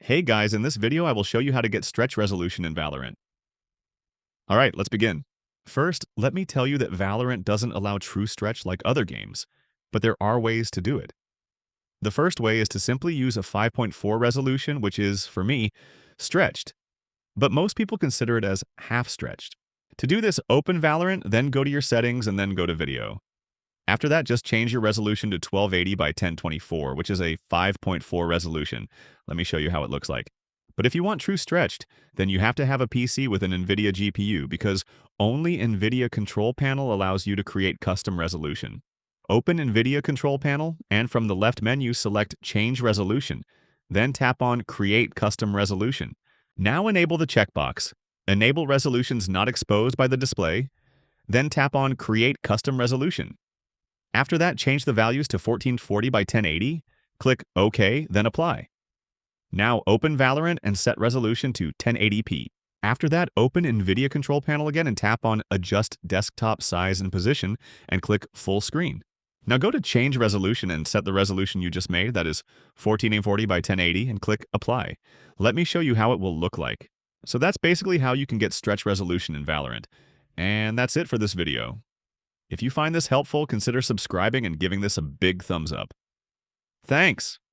Hey guys, in this video I will show you how to get stretch resolution in Valorant. Alright, let's begin. First, let me tell you that Valorant doesn't allow true stretch like other games, but there are ways to do it. The first way is to simply use a 5.4 resolution, which is, for me, stretched, but most people consider it as half-stretched. To do this, open Valorant, then go to your settings, and then go to video. After that, just change your resolution to 1280 by 1024, which is a 5.4 resolution. Let me show you how it looks like. But if you want true stretched, then you have to have a PC with an NVIDIA GPU because only NVIDIA Control Panel allows you to create custom resolution. Open NVIDIA Control Panel, and from the left menu select Change Resolution. Then tap on Create Custom Resolution. Now enable the checkbox. Enable resolutions not exposed by the display. Then tap on Create Custom Resolution. After that, change the values to 1440 by 1080, click OK, then Apply. Now open Valorant and set resolution to 1080p. After that, open NVIDIA Control Panel again and tap on Adjust Desktop Size and Position and click Full Screen. Now go to Change Resolution and set the resolution you just made, that is 1440 by 1080, and click Apply. Let me show you how it will look like. So that's basically how you can get stretch resolution in Valorant. And that's it for this video. If you find this helpful, consider subscribing and giving this a big thumbs up. Thanks!